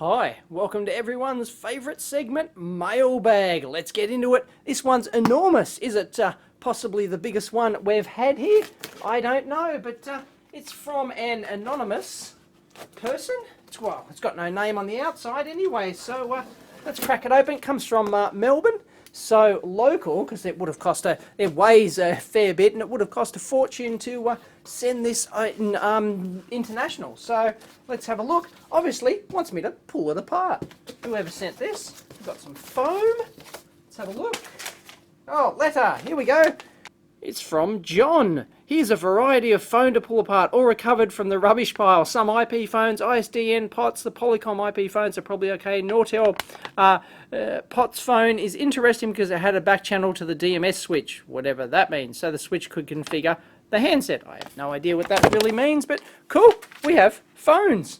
Hi, welcome to everyone's favourite segment, Mailbag. Let's get into it. This one's enormous. Is it possibly the biggest one we've had here? I don't know, but it's from an anonymous person. It's got no name on the outside anyway, so let's crack it open. It comes from Melbourne, so local, because it would have cost it weighs a fair bit, and it would have cost a fortune to send this international. So let's have a look. Obviously wants me to pull it apart. Whoever sent this, we've got some foam. Let's have a look. Oh, letter, here we go. It's from John. Here's a variety of phone to pull apart, all recovered from the rubbish pile. Some IP phones, ISDN POTS, the Polycom IP phones are probably okay. Nortel POTS phone is interesting because it had a back channel to the DMS switch, whatever that means. So the switch could configure the handset. I have no idea what that really means, but cool, we have phones.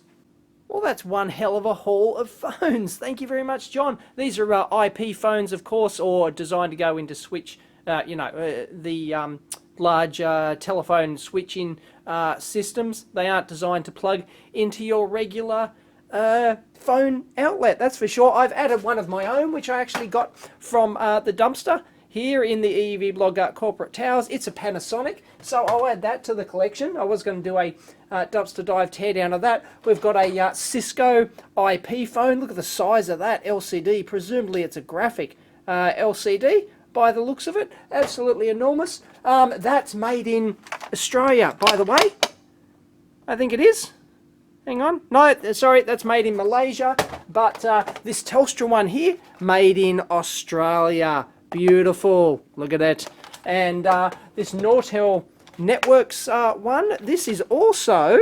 Well, that's one hell of a haul of phones. Thank you very much, John. These are IP phones, of course, or designed to go into switch, the large telephone switching systems. They aren't designed to plug into your regular phone outlet, that's for sure. I've added one of my own, which I actually got from the dumpster here in the EEVblog corporate towers. It's a Panasonic, so I'll add that to the collection. I was going to do a dumpster dive teardown of that. We've got a Cisco IP phone. Look at the size of that LCD. Presumably it's a graphic LCD by the looks of it. Absolutely enormous. That's made in Australia, by the way. I think it is. Hang on. No, sorry, that's made in Malaysia. But this Telstra one here, made in Australia. Beautiful. Look at it. And this Nortel Networks one, this is also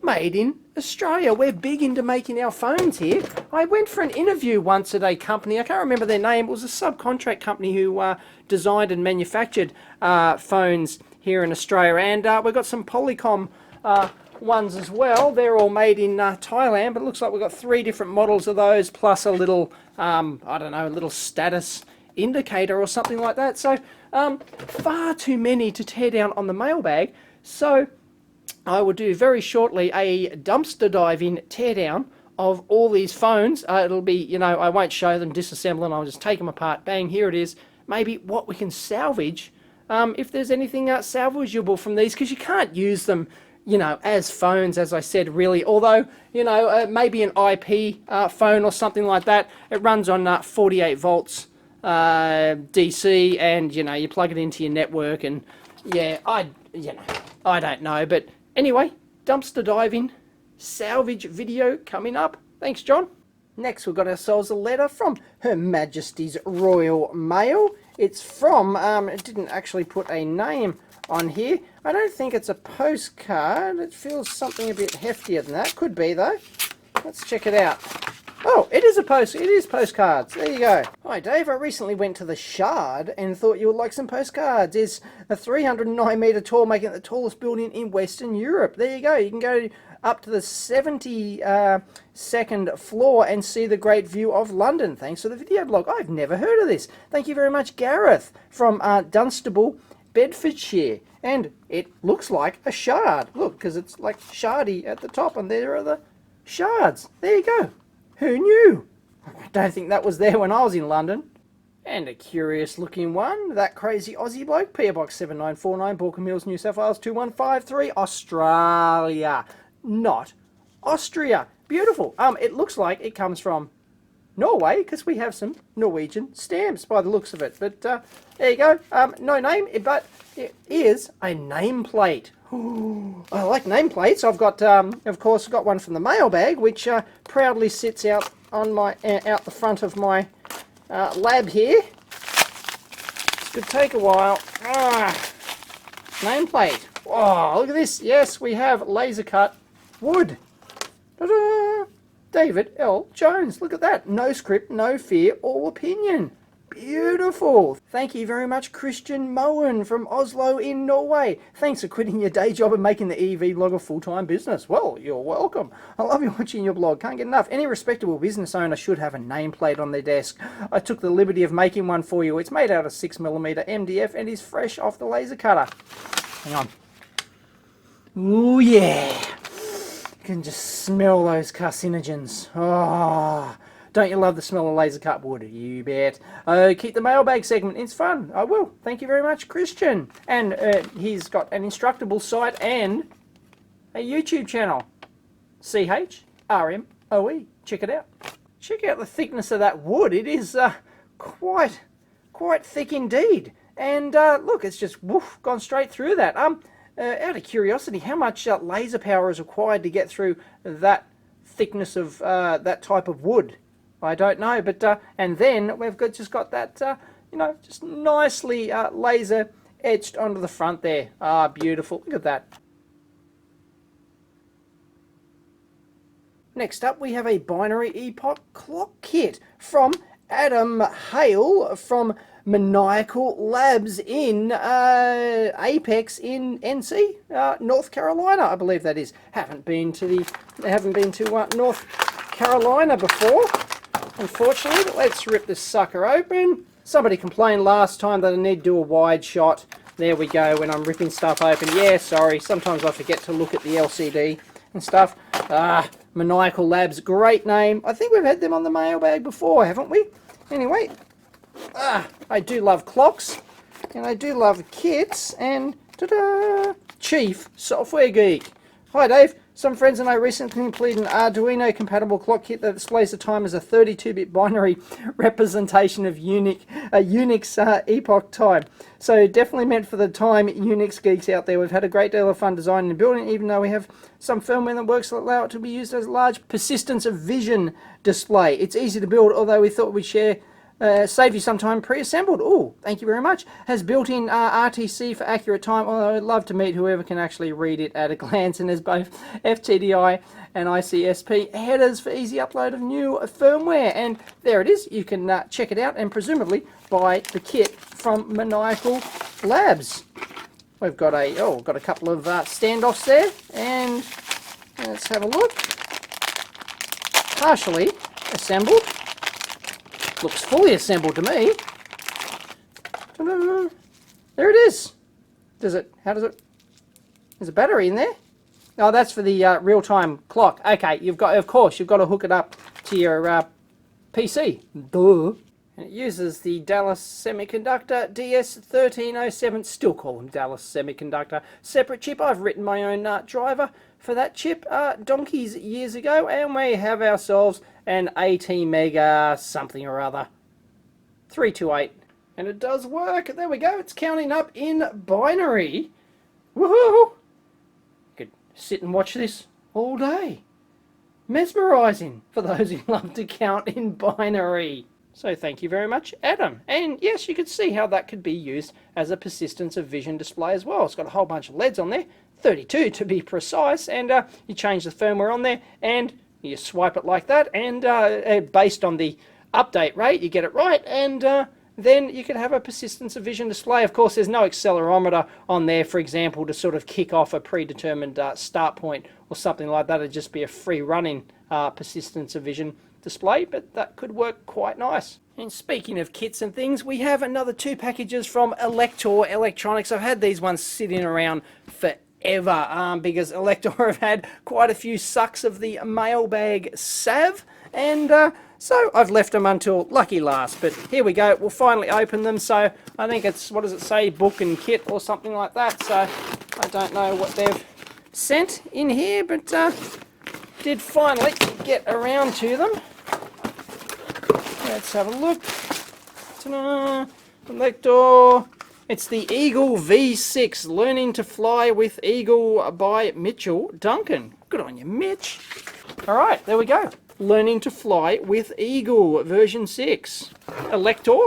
made in Australia. We're big into making our phones here. I went for an interview once at a company, I can't remember their name, it was a subcontract company who designed and manufactured phones here in Australia, and we've got some Polycom ones as well. They're all made in Thailand, but it looks like we've got 3 different models of those, plus a little, I don't know, a little status indicator or something like that. So far too many to tear down on the mailbag, so I will do very shortly a dumpster diving teardown of all these phones. It'll be, I won't show them disassembling, I'll just take them apart, bang, here it is. Maybe what we can salvage, if there's anything salvageable from these, because you can't use them, as phones, as I said, really. Although, maybe an IP phone or something like that. It runs on 48 volts DC, and, you plug it into your network, and, yeah, I don't know, but anyway, dumpster diving, salvage video coming up. Thanks, John. Next, we've got ourselves a letter from Her Majesty's Royal Mail. It's from, it didn't actually put a name on here. I don't think it's a postcard. It feels something a bit heftier than that. Could be, though. Let's check it out. Oh, it is postcards. There you go. Hi Dave, I recently went to the Shard and thought you would like some postcards. It's a 309 metre tall, making it the tallest building in Western Europe. There you go. You can go up to the 72nd floor and see the great view of London. Thanks for the video blog. I've never heard of this. Thank you very much, Gareth from Dunstable, Bedfordshire. And it looks like a shard. Look, because it's like shardy at the top, and there are the shards. There you go. Who knew? I don't think that was there when I was in London. And a curious looking one, that crazy Aussie bloke, PO Box 7949, Balkan Mills, New South Wales 2153, Australia, not Austria. Beautiful. It looks like it comes from Norway, because we have some Norwegian stamps by the looks of it. But there you go. No name, but it is a nameplate. Ooh, I like nameplates. I've got, of course, got one from the mailbag, which proudly sits out on my out the front of my lab here. This could take a while. Nameplate. Oh, look at this. Yes, we have laser cut wood. Ta-da! David L. Jones. Look at that. No script, no fear, all opinion. Beautiful. Thank you very much, Christian Moen from Oslo in Norway. Thanks for quitting your day job and making the EEVblog a full-time business. Well, you're welcome. I love you watching your blog. Can't get enough. Any respectable business owner should have a nameplate on their desk. I took the liberty of making one for you. It's made out of 6mm MDF and is fresh off the laser cutter. Hang on. Ooh, yeah. You can just smell those carcinogens. Oh, don't you love the smell of laser cut wood? You bet. Keep the mailbag segment. It's fun. I will. Thank you very much, Christian. And he's got an Instructable site and a YouTube channel. CHRMOE. Check it out. Check out the thickness of that wood. It is quite thick indeed. And look, it's just woof, gone straight through that. Out of curiosity, how much laser power is required to get through that thickness of that type of wood? I don't know, but and then we've just got that, you know, just nicely laser etched onto the front there. Ah, beautiful. Look at that. Next up, we have a binary epoch clock kit from Adam Hale from Maniacal Labs in Apex in NC, North Carolina, I believe that is. Haven't been to North Carolina before, unfortunately. But let's rip this sucker open. Somebody complained last time that I need to do a wide shot. There we go. When I'm ripping stuff open. Yeah, sorry. Sometimes I forget to look at the LCD and stuff. Maniacal Labs, great name. I think we've had them on the mailbag before, haven't we? Anyway. I do love clocks, and I do love kits, and ta-da! Chief Software Geek. Hi Dave, some friends and I recently completed an Arduino compatible clock kit that displays the time as a 32-bit binary representation of Unix epoch time. So definitely meant for the time Unix geeks out there. We've had a great deal of fun designing and building, even though we have some firmware that works that allow it to be used as a large persistence of vision display. It's easy to build, although we thought we'd save you some time pre-assembled. Oh, thank you very much. Has built-in RTC for accurate time, although I'd love to meet whoever can actually read it at a glance, and there's both FTDI and ICSP headers for easy upload of new firmware. And there it is. You can check it out and presumably buy the kit from Maniacal Labs. We've got a couple of standoffs there, and let's have a look. Partially assembled. Looks fully assembled to me. Ta-da. There it is. There's a battery in there. Oh, that's for the real-time clock. Okay, of course, you've got to hook it up to your PC. Duh. And it uses the Dallas Semiconductor DS1307, still call them Dallas Semiconductor, separate chip. I've written my own driver for that chip donkeys years ago, and we have ourselves an 80 mega something or other 328, and it does work. There we go. It's counting up in binary. Woohoo! Could sit and watch this all day. Mesmerizing for those who love to count in binary. So thank you very much, Adam. And yes, you could see how that could be used as a persistence of vision display as well. It's got a whole bunch of LEDs on there, 32 to be precise, and you change the firmware on there, and you swipe it like that, and based on the update rate, you get it right, and then you can have a persistence of vision display. Of course, there's no accelerometer on there, for example, to sort of kick off a predetermined start point or something like that. It'd just be a free running persistence of vision display, but that could work quite nice. And speaking of kits and things, we have another 2 packages from Elector Electronics. I've had these ones sitting around forever because Elector have had quite a few sucks of the mailbag salve, and so I've left them until lucky last. But here we go, we'll finally open them. So I think it's, what does it say, book and kit or something like that. So I don't know what they've sent in here, but did finally get around to them. Let's have a look. Ta-da! Elector. It's the Eagle V6, Learning to Fly with Eagle by Mitchell Duncan. Good on you, Mitch. All right, there we go. Learning to Fly with Eagle, version 6. Elector.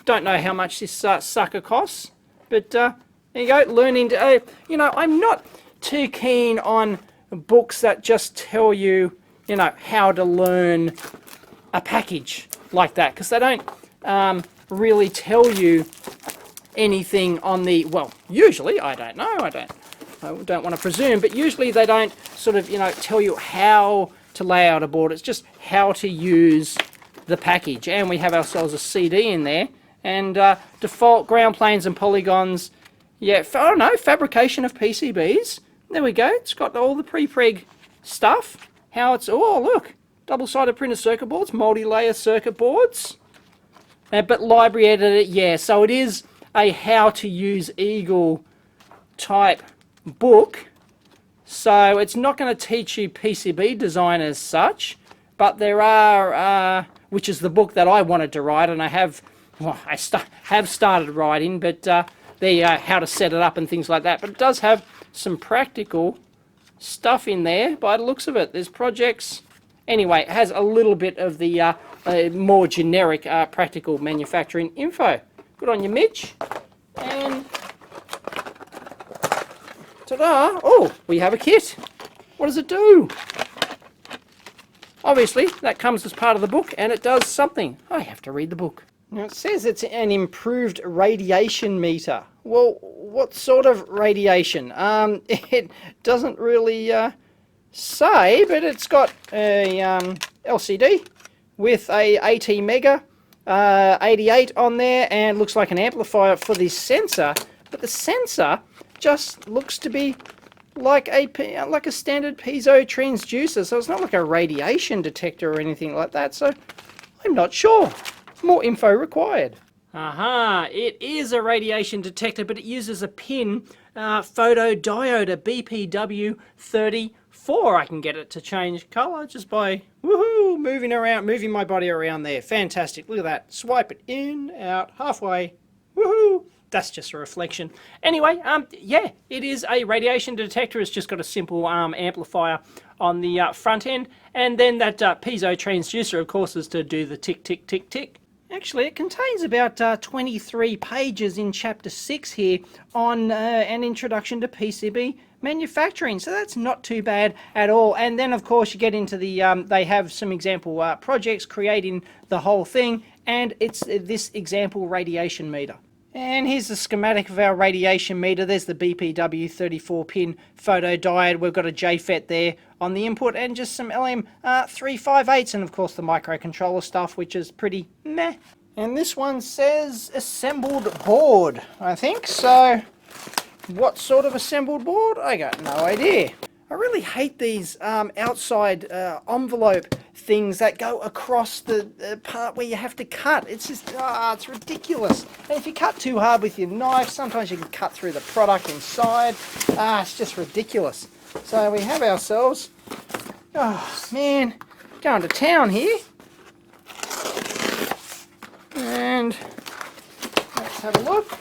Don't know how much this sucker costs, but there you go. Learning to, you know, I'm not too keen on books that just tell you, you know, how to learn a package like that, because they don't really tell you anything on the, well, usually, I don't know, I don't want to presume, but usually they don't sort of, you know, tell you how to lay out a board. It's just how to use the package. And we have ourselves a CD in there, and default ground planes and polygons. Yeah, I don't know, fabrication of PCBs. There we go. It's got all the pre-preg stuff. How it's, oh look, double-sided printed circuit boards, multi-layer circuit boards. But library editor, yeah, so it is a how to use Eagle type book. So it's not going to teach you PCB design as such, but there are, which is the book that I wanted to write, and I have, well, have started writing, but there how to set it up and things like that. But it does have some practical stuff in there by the looks of it. There's projects. Anyway, it has a little bit of the more generic practical manufacturing info. Good on you, Mitch. And ta-da! Oh, we have a kit. What does it do? Obviously, that comes as part of the book, and it does something. I have to read the book. Now, it says it's an improved radiation meter. Well, what sort of radiation? It doesn't really say, but it's got a LCD with a AT Mega 88 on there, and looks like an amplifier for the sensor. But the sensor just looks to be like a standard piezo transducer, so it's not like a radiation detector or anything like that. So I'm not sure. More info required. Aha, it is a radiation detector, but it uses a pin photodiode, a BPW34. I can get it to change color just by woohoo moving my body around there. Fantastic. Look at that. Swipe it in, out, halfway. Woohoo! That's just a reflection. Anyway, yeah, it is a radiation detector. It's just got a simple amplifier on the front end, and then that piezo transducer, of course, is to do the tick, tick, tick, tick. Actually, it contains about 23 pages in Chapter 6 here on an introduction to PCB manufacturing, so that's not too bad at all. And then, of course, you get into the, they have some example projects creating the whole thing, and it's this example radiation meter. And here's the schematic of our radiation meter. There's the BPW 34-pin photodiode. We've got a JFET there on the input, and just some LM358s, and of course the microcontroller stuff, which is pretty meh. And this one says assembled board, I think. So what sort of assembled board? I got no idea. I really hate these outside envelope things that go across the part where you have to cut. It's just, it's ridiculous. And if you cut too hard with your knife, sometimes you can cut through the product inside. It's just ridiculous. So we have ourselves, oh man, going to town here. And let's have a look.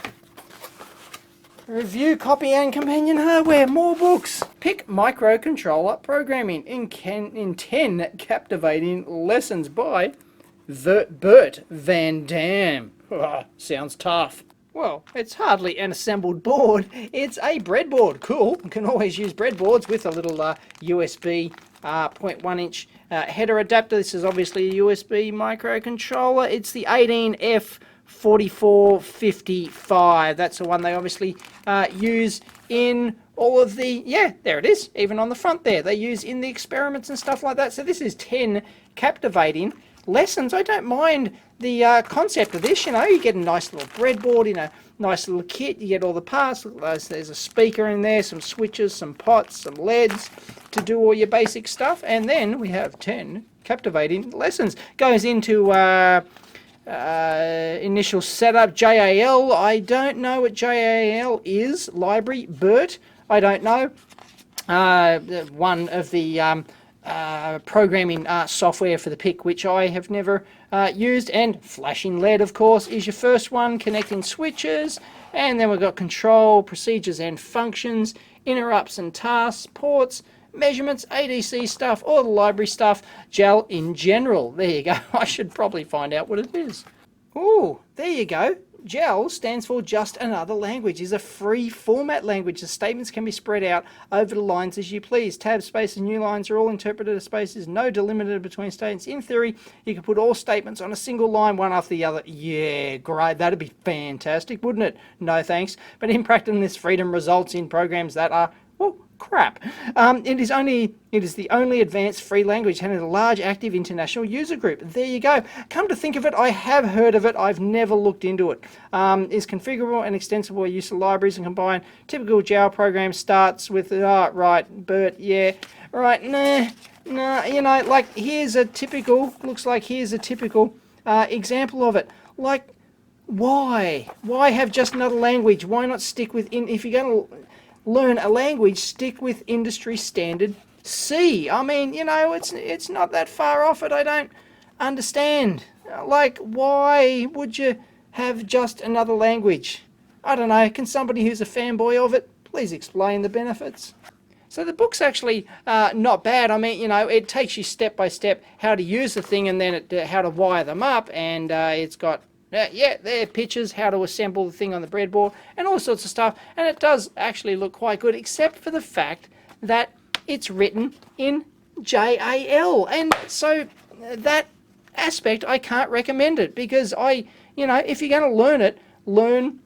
Review, copy and companion hardware, more books. PIC Microcontroller Programming in 10 captivating lessons by Bert Van Dam. Sounds tough. Well, it's hardly an assembled board, it's a breadboard. Cool, you can always use breadboards with a little USB 0.1 inch header adapter. This is obviously a USB microcontroller. It's the 18F4455. That's the one they obviously use in all of the, yeah, there it is, even on the front there. They use in the experiments and stuff like that. So this is 10 captivating lessons. I don't mind the concept of this. You know, you get a nice little breadboard in a nice little kit. You get all the parts. Look at those. There's a speaker in there, some switches, some pots, some LEDs to do all your basic stuff. And then we have 10 captivating lessons. Goes into initial setup, JAL. I don't know what JAL is. Library, BERT. I don't know. One of the programming software for the PIC, which I have never used. And flashing LED, of course, is your first one. Connecting switches. And then we've got control, procedures and functions, interrupts and tasks, ports, measurements, ADC stuff, all the library stuff, JAL in general. There you go. I should probably find out what it is. Ooh, there you go. JAL stands for Just Another Language. It's a free format language. The statements can be spread out over the lines as you please. Tab spaces, new lines are all interpreted as spaces. No delimiter between statements. In theory, you can put all statements on a single line, one after the other. Yeah, great. That'd be fantastic, wouldn't it? No thanks. But in practice, this freedom results in programs that are, Well, crap. It is the only advanced free language having a large active international user group. There you go. Come to think of it, I have heard of it. I've never looked into it. Is configurable and extensible by use of libraries and combine typical Java program starts with right, Bert, yeah, right, nah, you know, like here's a typical, looks like here's a typical example of it. Like, why have just another language? Why not stick with, if you're going to learn a language, stick with industry standard C. I mean, you know, it's not that far off it. I don't understand. Like, why would you have just another language? I don't know. Can somebody who's a fanboy of it please explain the benefits? So the book's actually not bad. I mean, you know, it takes you step by step how to use the thing and then how to wire them up, and it's got yeah, there are pictures, how to assemble the thing on the breadboard, and all sorts of stuff. And it does actually look quite good, except for the fact that it's written in JAL. And so that aspect, I can't recommend it, because you know, if you're going to learn it, learn,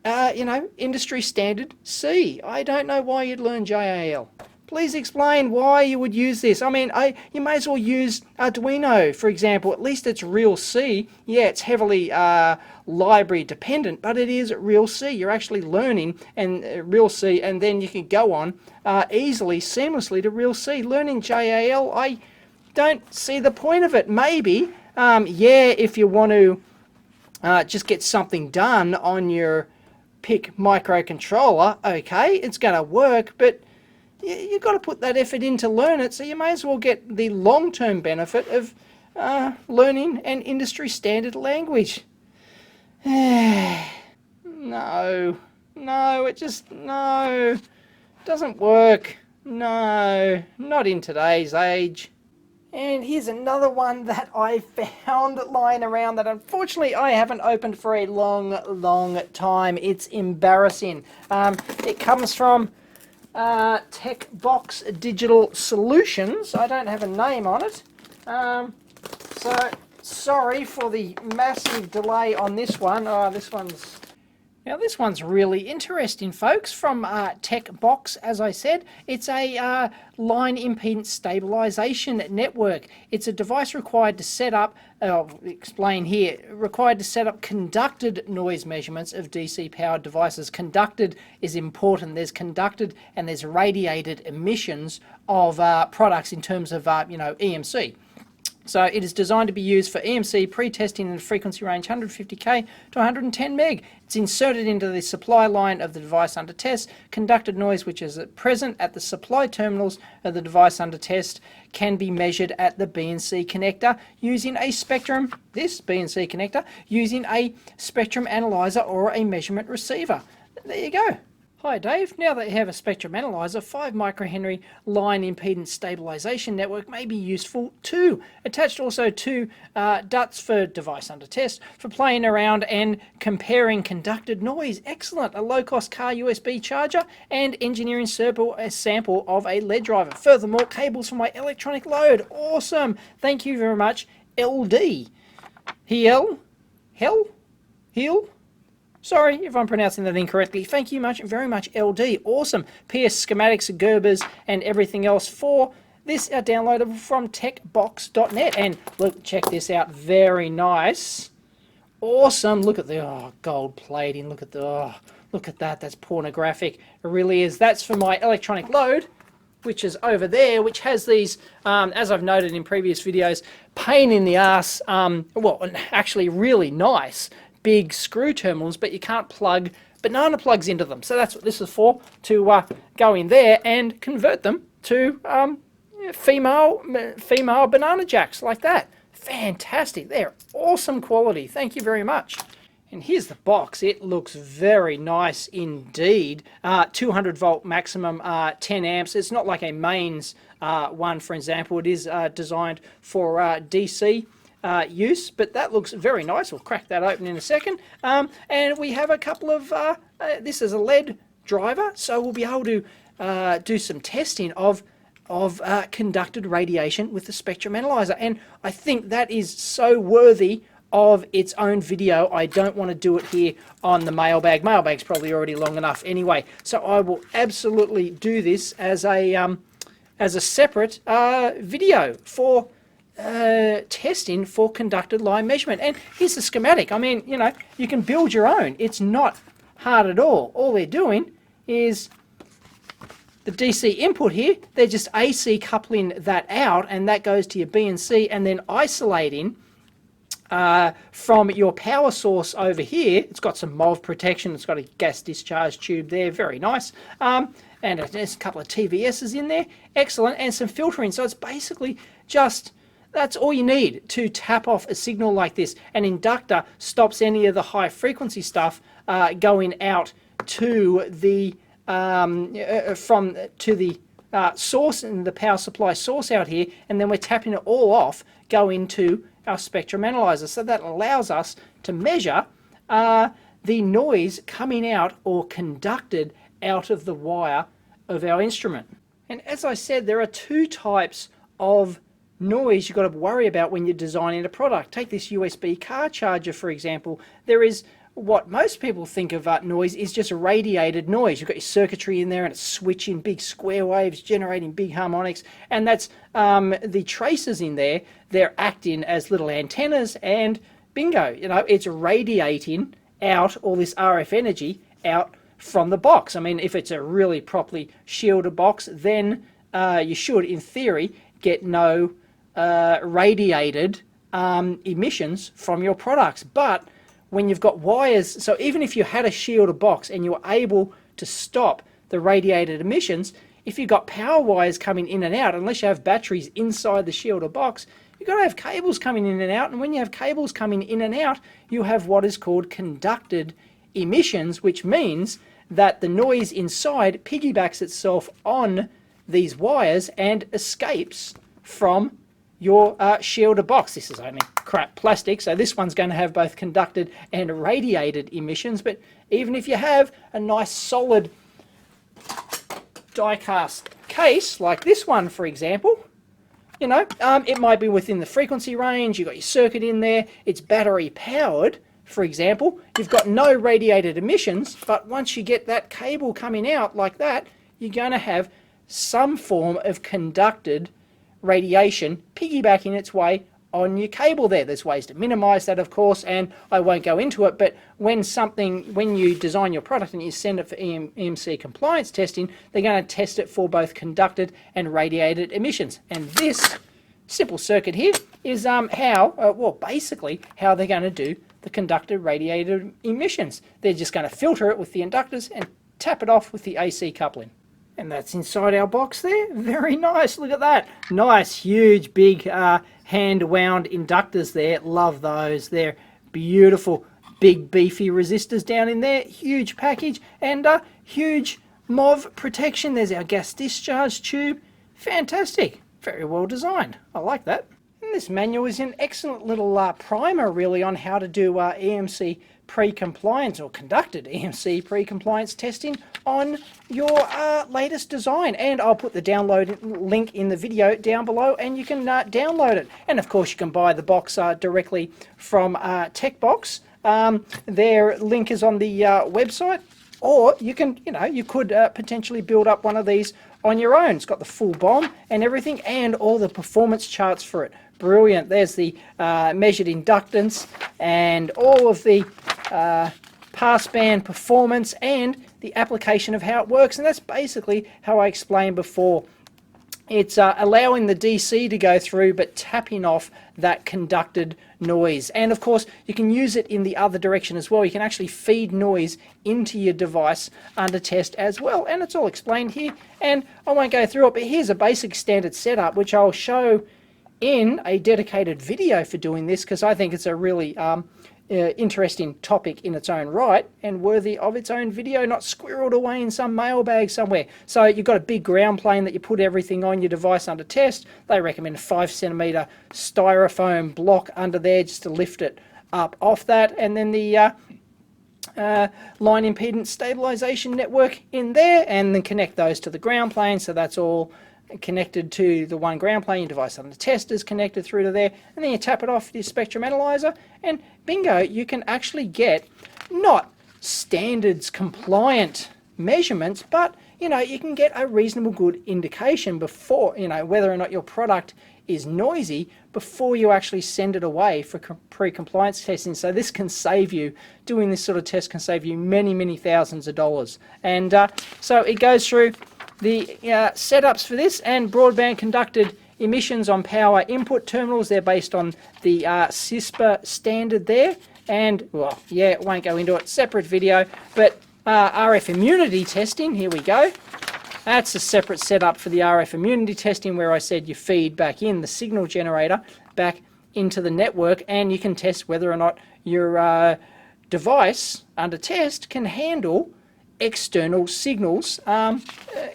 you know, industry standard C. I don't know why you'd learn JAL. Please explain why you would use this. I mean, you may as well use Arduino, for example. At least it's real C. Yeah, it's heavily library dependent, but it is real C. You're actually learning and real C, and then you can go on easily, seamlessly to real C. Learning JAL, I don't see the point of it. Maybe, yeah, if you want to just get something done on your PIC microcontroller, okay, it's going to work, but you've got to put that effort in to learn it, so you may as well get the long-term benefit of learning an industry standard language. No, it just, no, doesn't work. No, not in today's age. And here's another one that I found lying around that unfortunately I haven't opened for a long time. It's embarrassing. It comes from TekBox Digital Solutions. I don't have a name on it. So sorry for the massive delay on this one. This one's really interesting, folks, from TekBox. As I said, it's a Line Impedance Stabilisation Network. It's a device required to set up, I'll explain here, required to set up conducted noise measurements of DC-powered devices. Conducted is important. There's conducted and there's radiated emissions of products in terms of, you know, EMC. So it is designed to be used for EMC pre-testing in a frequency range 150k to 110 meg. It's inserted into the supply line of the device under test. Conducted noise, which is present at the supply terminals of the device under test, can be measured at the BNC connector using a spectrum, this BNC connector, using a spectrum analyzer or a measurement receiver. There you go. Hi Dave, now that you have a spectrum analyzer, 5 microhenry line impedance stabilisation network may be useful too. Attached also to DUTs for device under test, for playing around and comparing conducted noise. Excellent. A low-cost car USB charger and engineering sample of a LED driver. Furthermore, cables for my electronic load. Awesome. Thank you very much, LD. Heel? Sorry if I'm pronouncing that incorrectly. Thank you very much, LD. Awesome. PS schematics, Gerbers, and everything else for this are downloadable from tekbox.net. And look, check this out. Very nice. Awesome. Look at the gold plating. Look at that. That's pornographic. It really is. That's for my electronic load, which is over there, which has these, as I've noted in previous videos, pain in the ass, well, actually really nice big screw terminals, but you can't plug banana plugs into them. So that's what this is for, to go in there and convert them to female banana jacks like that. Fantastic. They're awesome quality. Thank you very much. And here's the box. It looks very nice indeed. 200 volt maximum, 10 amps. It's not like a mains one, for example. It is designed for DC use, but that looks very nice. We'll crack that open in a second. And we have a couple of, this is a LED driver, so we'll be able to do some testing of conducted radiation with the spectrum analyzer. And I think that is so worthy of its own video. I don't want to do it here on the Mailbag. Mailbag's probably already long enough anyway. So I will absolutely do this as a separate video for testing for conducted line measurement. And here's the schematic. I mean, you know, you can build your own. It's not hard at all. All they're doing is the DC input here, they're just AC coupling that out, and that goes to your B and C, and then isolating from your power source over here. It's got some MOV protection, it's got a gas discharge tube there, very nice, and there's a couple of TVSs in there, excellent, and some filtering. So it's basically just, that's all you need to tap off a signal like this. An inductor stops any of the high frequency stuff going out to the source and the power supply source out here, and then we're tapping it all off, go into our spectrum analyzer. So that allows us to measure the noise coming out or conducted out of the wire of our instrument. And as I said, there are two types of noise you've got to worry about when you're designing a product. Take this USB car charger, for example. There is what most people think of noise is just radiated noise. You've got your circuitry in there and it's switching big square waves, generating big harmonics, and that's the traces in there, they're acting as little antennas, and bingo, you know, it's radiating out all this RF energy out from the box. I mean, if it's a really properly shielded box, then you should, in theory, get no radiated emissions from your products. But when you've got wires, so even if you had a shielded box and you were able to stop the radiated emissions, if you've got power wires coming in and out, unless you have batteries inside the shielded box, you've got to have cables coming in and out. And when you have cables coming in and out, you have what is called conducted emissions, which means that the noise inside piggybacks itself on these wires and escapes from your shielded box. This is only crap plastic, so this one's going to have both conducted and radiated emissions. But even if you have a nice solid die-cast case like this one, for example, you know, it might be within the frequency range, you've got your circuit in there, it's battery powered, for example, you've got no radiated emissions, but once you get that cable coming out like that, you're going to have some form of conducted radiation piggybacking its way on your cable there. There's ways to minimize that, of course, and I won't go into it, but when you design your product and you send it for EMC compliance testing, they're going to test it for both conducted and radiated emissions. And this simple circuit here is basically how they're going to do the conducted radiated emissions. They're just going to filter it with the inductors and tap it off with the AC coupling. And that's inside our box there. Very nice. Look at that. Nice, huge, big hand-wound inductors there. Love those. They're beautiful, big, beefy resistors down in there. Huge package and huge MOV protection. There's our gas discharge tube. Fantastic. Very well designed. I like that. And this manual is an excellent little primer, really, on how to do EMC pre-compliance or conducted EMC pre-compliance testing on your latest design. And I'll put the download link in the video down below, and you can download it. And of course you can buy the box directly from TekBox. Their link is on the website, or you can, you could potentially build up one of these on your own. It's got the full BOM and everything, and all the performance charts for it. Brilliant. There's the measured inductance and all of the passband performance and the application of how it works. And that's basically how I explained before. It's allowing the DC to go through, but tapping off that conducted noise. And of course, you can use it in the other direction as well. You can actually feed noise into your device under test as well. And it's all explained here. And I won't go through it, but here's a basic standard setup, which I'll show in a dedicated video for doing this, because I think it's a really interesting topic in its own right and worthy of its own video, not squirreled away in some mailbag somewhere. So you've got a big ground plane that you put everything on your device under test. They recommend a 5cm styrofoam block under there just to lift it up off that, and then the Line Impedance Stabilisation Network in there, and then connect those to the ground plane. So that's all connected to the 1 ground plane, your device on the test is connected through to there, and then you tap it off with your spectrum analyzer, and bingo, you can actually get not standards compliant measurements, but you know, you can get a reasonable good indication before, you know, whether or not your product is noisy before you actually send it away for pre-compliance testing. So this can save you, doing this sort of test can save you many, many thousands of dollars. And so it goes through the setups for this, and broadband conducted emissions on power input terminals. They're based on the CISPA standard there. And, well, yeah, it won't go into it, separate video, but RF immunity testing, here we go. That's a separate setup for the RF immunity testing, where I said you feed back in the signal generator back into the network, and you can test whether or not your device under test can handle external signals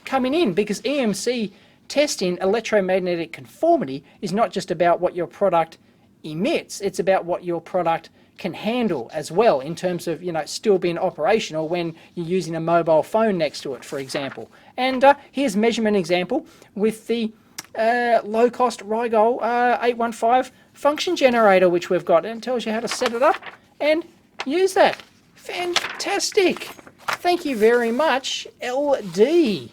coming in, because EMC testing, electromagnetic conformity, is not just about what your product emits, it's about what your product can handle as well, in terms of, you know, still being operational when you're using a mobile phone next to it, for example. And here's a measurement example with the low-cost Rigol 815 function generator, which we've got, and it tells you how to set it up and use that. Fantastic. Thank you very much, LD.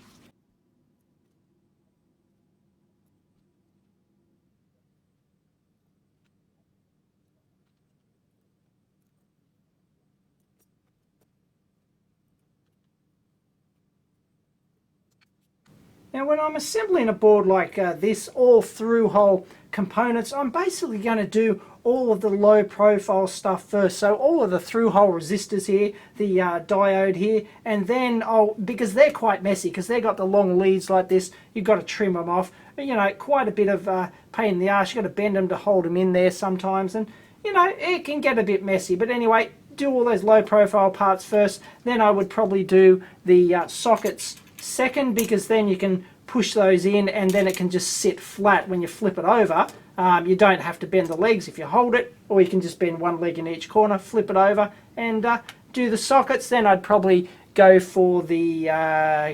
Now when I'm assembling a board like this, all through-hole components, I'm basically going to do all of the low profile stuff first. So all of the through-hole resistors here, the diode here, and then because they're quite messy, because they've got the long leads like this, you've got to trim them off. You know, quite a bit of pain in the arse. You've got to bend them to hold them in there sometimes, and you know, it can get a bit messy. But anyway, do all those low profile parts first. Then I would probably do the sockets second, because then you can push those in and then it can just sit flat when you flip it over. You don't have to bend the legs if you hold it, or you can just bend one leg in each corner, flip it over, and do the sockets. Then I'd probably go for the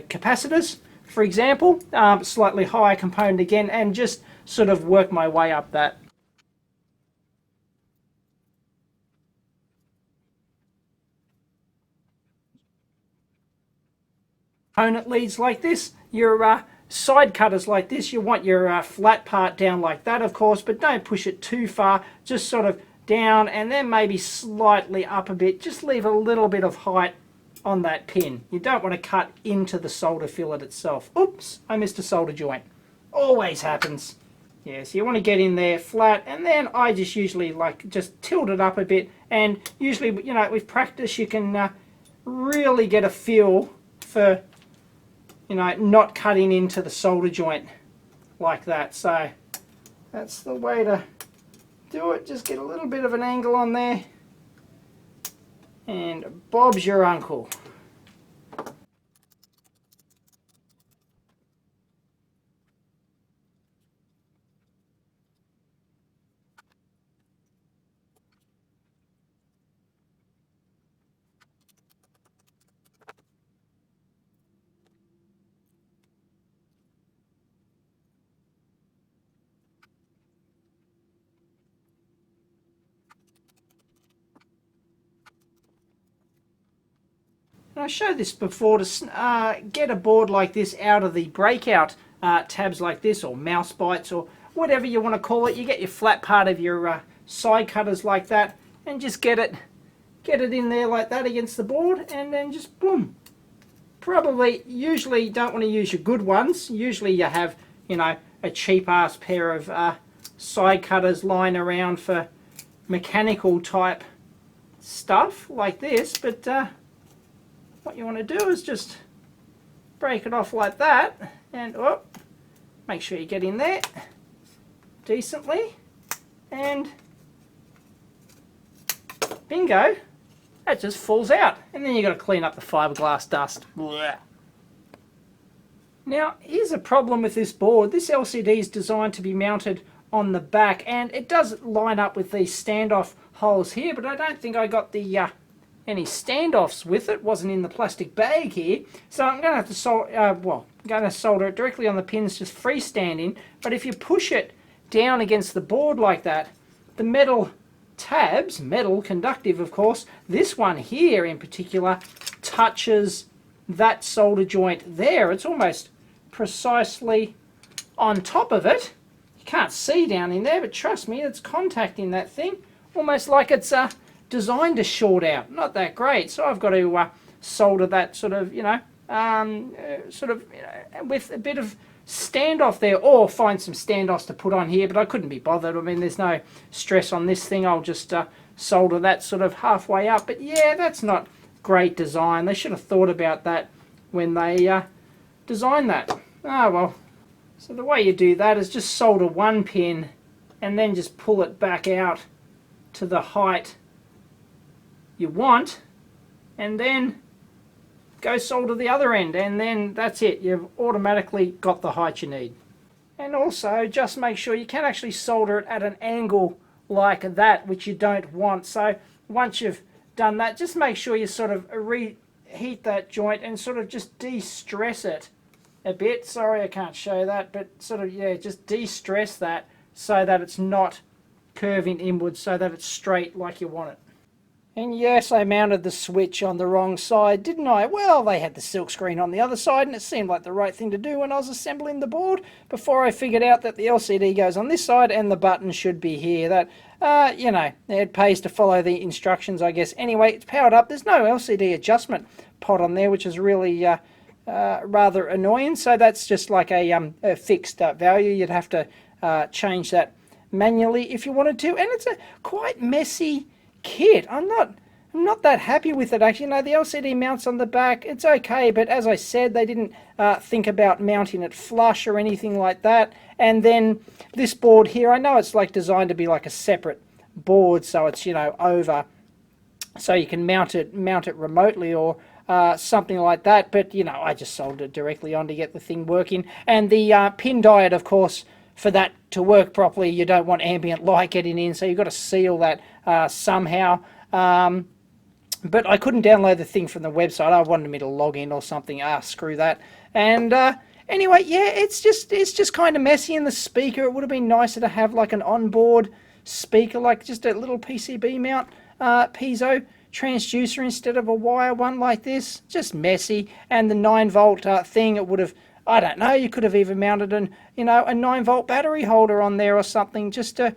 capacitors, for example, slightly higher component again, and just sort of work my way up that. Component leads like this, your side cutters like this, you want your flat part down like that, of course, but don't push it too far, just sort of down and then maybe slightly up a bit. Just leave a little bit of height on that pin. You don't want to cut into the solder fillet itself. Oops, I missed a solder joint. Always happens. Yeah, so you want to get in there flat, and then I just usually like just tilt it up a bit, and usually, you know, with practice you can really get a feel for, you know, not cutting into the solder joint like that. So that's the way to do it. Just get a little bit of an angle on there, and Bob's your uncle. And I showed this before, to get a board like this out of the breakout tabs like this, or mouse bites, or whatever you want to call it. You get your flat part of your side cutters like that, and just get it in there like that against the board, and then just boom. Probably, usually you don't want to use your good ones. Usually you have, you know, a cheap ass pair of side cutters lying around for mechanical type stuff like this, but what you want to do is just break it off like that, and make sure you get in there decently, and bingo, that just falls out. And then you've got to clean up the fiberglass dust. Blech. Now here's a problem with this board. This LCD is designed to be mounted on the back, and it does line up with these standoff holes here, but I don't think I got the any standoffs with it. Wasn't in the plastic bag here, so I'm going to have to I'm going to solder it directly on the pins, just freestanding. But if you push it down against the board like that, the metal tabs, metal conductive of course, this one here in particular touches that solder joint there. It's almost precisely on top of it. You can't see down in there, but trust me, it's contacting that thing, almost like it's designed to short out. Not that great, so I've got to solder that sort of, with a bit of standoff there, or find some standoffs to put on here, but I couldn't be bothered. I mean, there's no stress on this thing. I'll just solder that sort of halfway up. But yeah, that's not great design. They should have thought about that when they designed that. Oh well. So the way you do that is just solder one pin and then just pull it back out to the height you want, and then go solder the other end, and then that's it. You've automatically got the height you need. And also just make sure you can actually solder it at an angle like that, which you don't want. So once you've done that, just make sure you sort of reheat that joint and sort of just de-stress it a bit. Sorry I can't show that, but sort of, yeah, just de-stress that so that it's not curving inwards, so that it's straight like you want it. And yes, I mounted the switch on the wrong side, didn't I? Well, they had the silk screen on the other side, and it seemed like the right thing to do when I was assembling the board, before I figured out that the LCD goes on this side and the button should be here. That, you know, it pays to follow the instructions, I guess. Anyway, it's powered up. There's no LCD adjustment pot on there, which is really rather annoying. So that's just like a fixed value. You'd have to change that manually if you wanted to. And it's a quite messy kit. I'm not that happy with it, actually. You know, the LCD mounts on the back, it's okay, but as I said, they didn't think about mounting it flush or anything like that. And then this board here, I know it's like designed to be like a separate board, so it's, you know, over, so you can mount it remotely or something like that. But you know, I just soldered it directly on to get the thing working. And the pin diode, of course, for that to work properly, you don't want ambient light getting in, so you've got to seal that somehow. But I couldn't download the thing from the website. I wanted me to log in or something. Screw that. And anyway, yeah, it's just kind of messy. And the speaker, it would have been nicer to have like an onboard speaker, like just a little PCB mount piezo transducer instead of a wire one like this. Just messy. And the 9-volt thing, it would have, I don't know, you could have even mounted a 9-volt battery holder on there or something, just to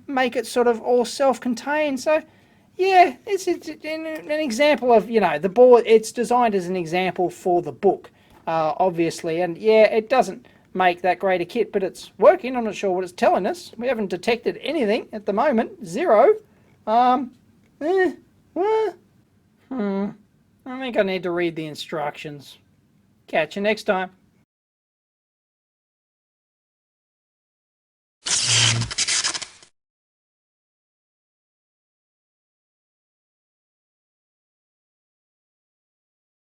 make it sort of all self-contained. So yeah, it's an example of, the board. It's designed as an example for the book, obviously, and yeah, it doesn't make that great a kit, but it's working. I'm not sure what it's telling us. We haven't detected anything at the moment. 0. I think I need to read the instructions. Catch you next time.